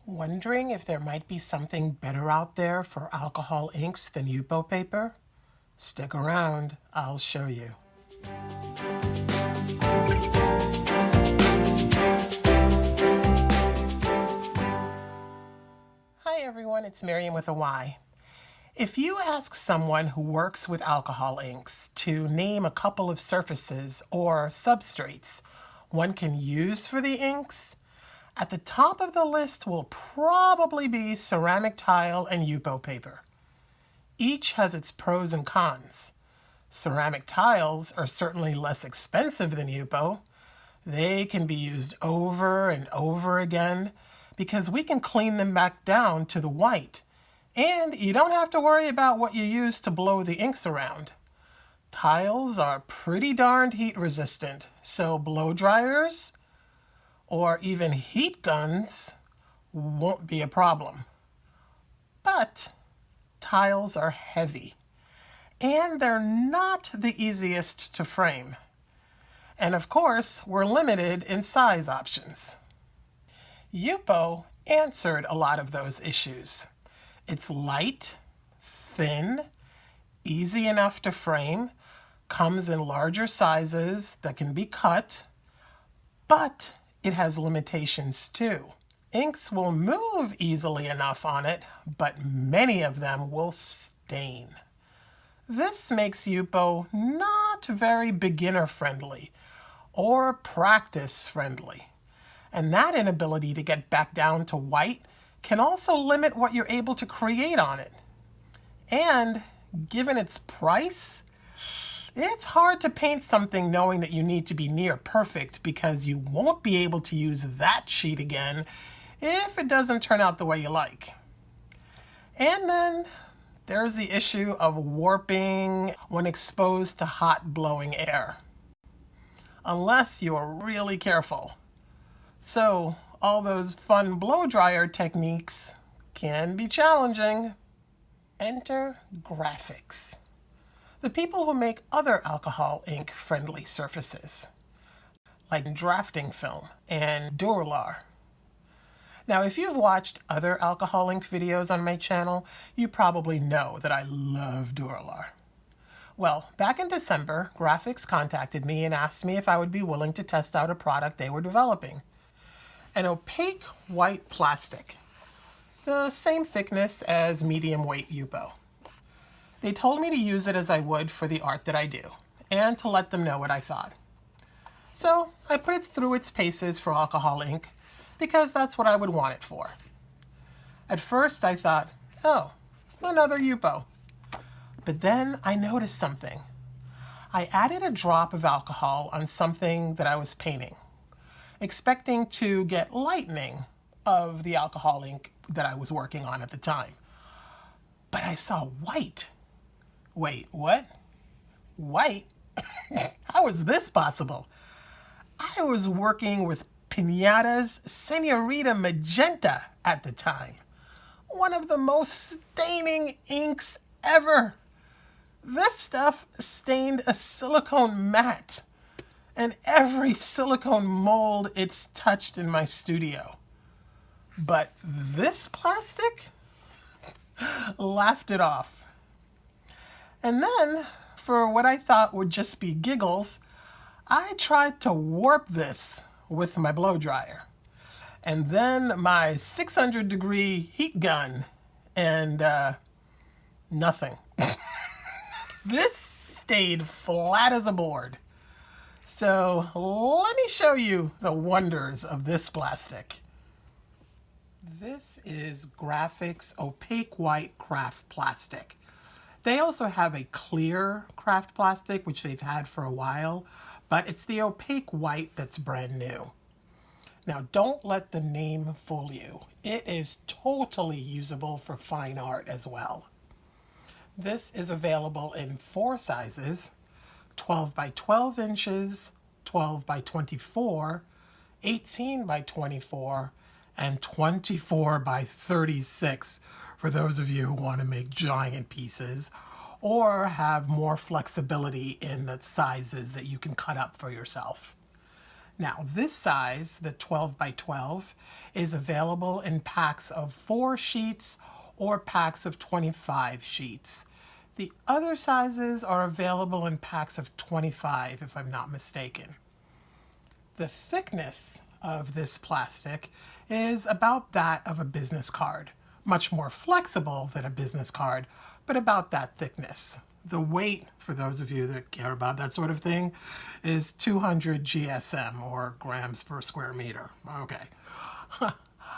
Wondering if there might be something better out there for alcohol inks than Yupo paper? Stick around, I'll show you. Hi everyone, it's Miriam with a Y. If you ask someone who works with alcohol inks to name a couple of surfaces or substrates one can use for the inks, at the top of the list will probably be ceramic tile and Yupo paper. Each has its pros and cons. Ceramic tiles are certainly less expensive than Yupo. They can be used over and over again because we can clean them back down to the white. And you don't have to worry about what you use to blow the inks around. Tiles are pretty darned heat resistant, so blow dryers or even heat guns won't be a problem. But tiles are heavy, and they're not the easiest to frame. And of course, we're limited in size options. Yupo answered a lot of those issues. It's light, thin, easy enough to frame, comes in larger sizes that can be cut, but it has limitations too. Inks will move easily enough on it, but many of them will stain. This makes Yupo not very beginner-friendly or practice-friendly. And that inability to get back down to white can also limit what you're able to create on it. And given its price, it's hard to paint something knowing that you need to be near perfect because you won't be able to use that sheet again if it doesn't turn out the way you like. And then there's the issue of warping when exposed to hot blowing air, unless you are really careful. So all those fun blow dryer techniques can be challenging. Enter Grafix, the people who make other alcohol ink friendly surfaces, like drafting film and Duralar. Now, if you've watched other alcohol ink videos on my channel, you probably know that I love Duralar. Well, back in December, Grafix contacted me and asked me if I would be willing to test out a product they were developing. An opaque white plastic, the same thickness as medium weight Yupo. They told me to use it as I would for the art that I do, and to let them know what I thought. So I put it through its paces for alcohol ink, because that's what I would want it for. At first I thought, oh, another Yupo. But then I noticed something. I added a drop of alcohol on something that I was painting, expecting to get lightening of the alcohol ink that I was working on at the time. But I saw white. Wait, what? White? How is this possible? I was working with Pinata's Senorita Magenta at the time. One of the most staining inks ever. This stuff stained a silicone mat and every silicone mold it's touched in my studio. But this plastic? Laughed it off. And then, for what I thought would just be giggles, I tried to warp this with my blow dryer. And then my 600-degree heat gun, and nothing. This stayed flat as a board. So let me show you the wonders of this plastic. This is Grafix Opaque White Craft Plastic. They also have a clear craft plastic, which they've had for a while, but it's the opaque white that's brand new. Now, don't let the name fool you. It is totally usable for fine art as well. This is available in 4 sizes, 12 by 12 inches, 12 by 24, 18 by 24, and 24 by 36 for those of you who want to make giant pieces or have more flexibility in the sizes that you can cut up for yourself. Now, this size, the 12 by 12, is available in packs of 4 sheets or packs of 25 sheets. The other sizes are available in packs of 25, if I'm not mistaken. The thickness of this plastic is about that of a business card. Much more flexible than a business card, but about that thickness. The weight, for those of you that care about that sort of thing, is 200 GSM, or grams per square meter. Okay.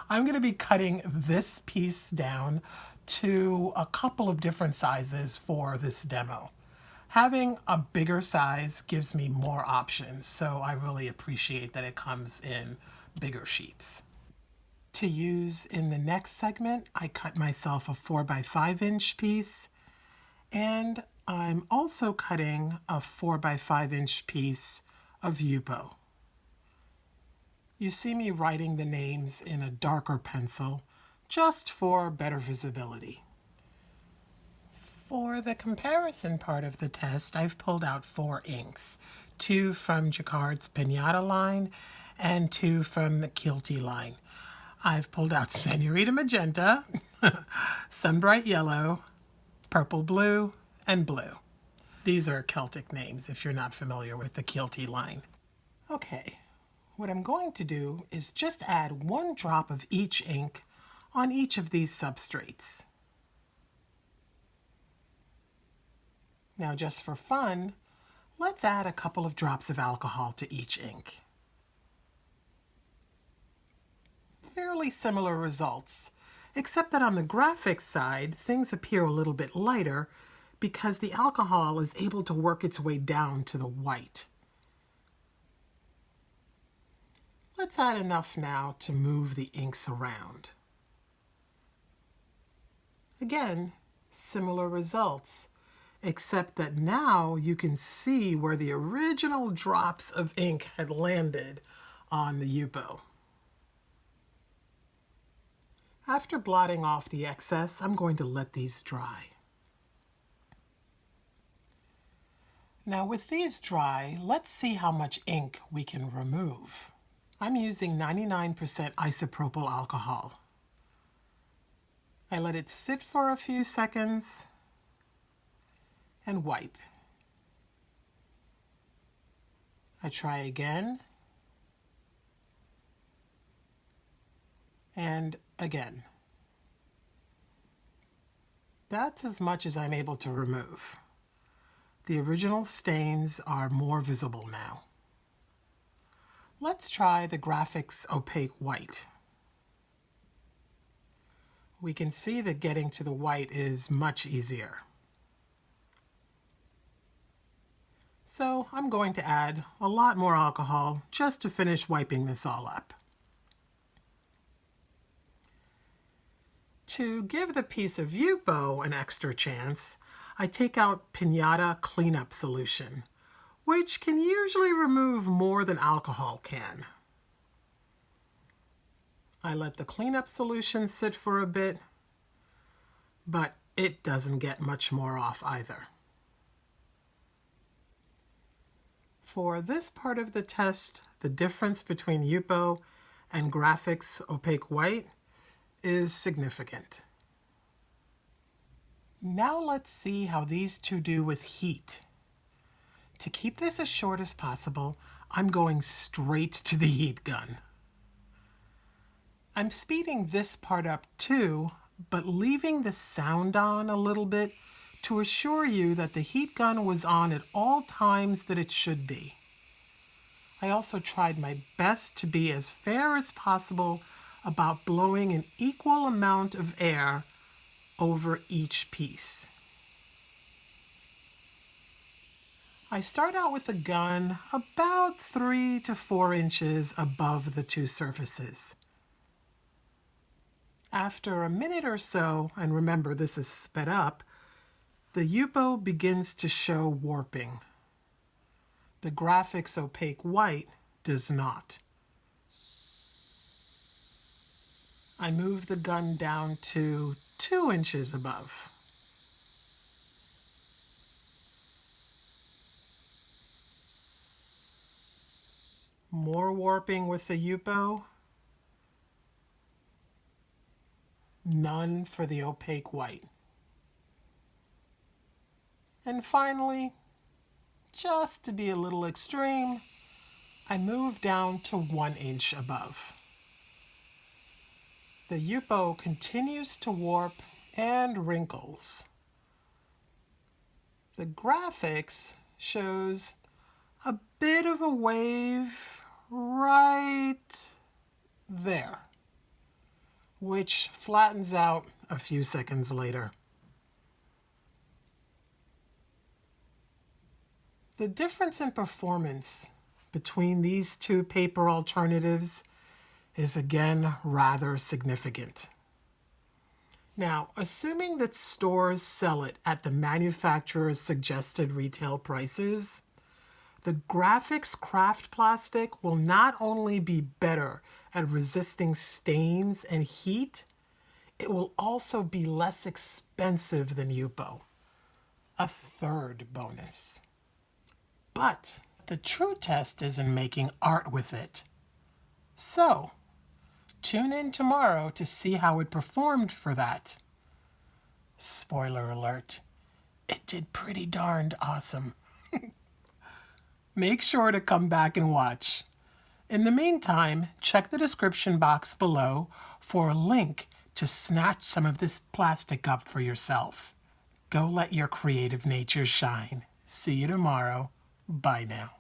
I'm going to be cutting this piece down to a couple of different sizes for this demo. Having a bigger size gives me more options, so I really appreciate that it comes in bigger sheets. To use in the next segment, I cut myself a 4 by 5 inch piece, and I'm also cutting a 4 by 5 inch piece of UPO. You see me writing the names in a darker pencil, just for better visibility. For the comparison part of the test, I've pulled out 4 inks, 2 from Jacquard's Pinata line and 2 from the KIELTY line. I've pulled out Senorita Magenta, Sunbright Yellow, Purple Blue, and Blue. These are Celtic names if you're not familiar with the KIELTY line. Okay, what I'm going to do is just add 1 drop of each ink on each of these substrates. Now, just for fun, let's add a couple of drops of alcohol to each ink. Fairly similar results, except that on the Grafix side, things appear a little bit lighter because the alcohol is able to work its way down to the white. Let's add enough now to move the inks around. Again, similar results, except that now you can see where the original drops of ink had landed on the UPO. After blotting off the excess, I'm going to let these dry. Now with these dry, let's see how much ink we can remove. I'm using 99% isopropyl alcohol. I let it sit for a few seconds and wipe. I try again and again. That's as much as I'm able to remove. The original stains are more visible now. Let's try the Grafix Opaque White. We can see that getting to the white is much easier. So I'm going to add a lot more alcohol just to finish wiping this all up. To give the piece of UPO an extra chance, I take out Pinata cleanup solution, which can usually remove more than alcohol can. I let the cleanup solution sit for a bit, but it doesn't get much more off either. For this part of the test, the difference between UPO and Grafix Opaque White is significant. Now let's see how these two do with heat. To keep this as short as possible, I'm going straight to the heat gun. I'm speeding this part up too, but leaving the sound on a little bit to assure you that the heat gun was on at all times that it should be. I also tried my best to be as fair as possible about blowing an equal amount of air over each piece. I start out with the gun about 3 to 4 inches above the two surfaces. After a minute or so, and remember this is sped up, the UPO begins to show warping. The Grafix Opaque White does not. I move the gun down to 2 inches above. More warping with the Yupo. None for the opaque white. And finally, just to be a little extreme, I move down to 1 inch above. The Yupo continues to warp and wrinkles. The Grafix shows a bit of a wave right there, which flattens out a few seconds later. The difference in performance between these two paper alternatives is again rather significant. Now, assuming that stores sell it at the manufacturer's suggested retail prices, the Grafix craft plastic will not only be better at resisting stains and heat, it will also be less expensive than Yupo. A third bonus. But the true test is in making art with it. So, tune in tomorrow to see how it performed for that. Spoiler alert, it did pretty darned awesome. Make sure to come back and watch. In the meantime, check the description box below for a link to snatch some of this plastic up for yourself. Go let your creative nature shine. See you tomorrow. Bye now.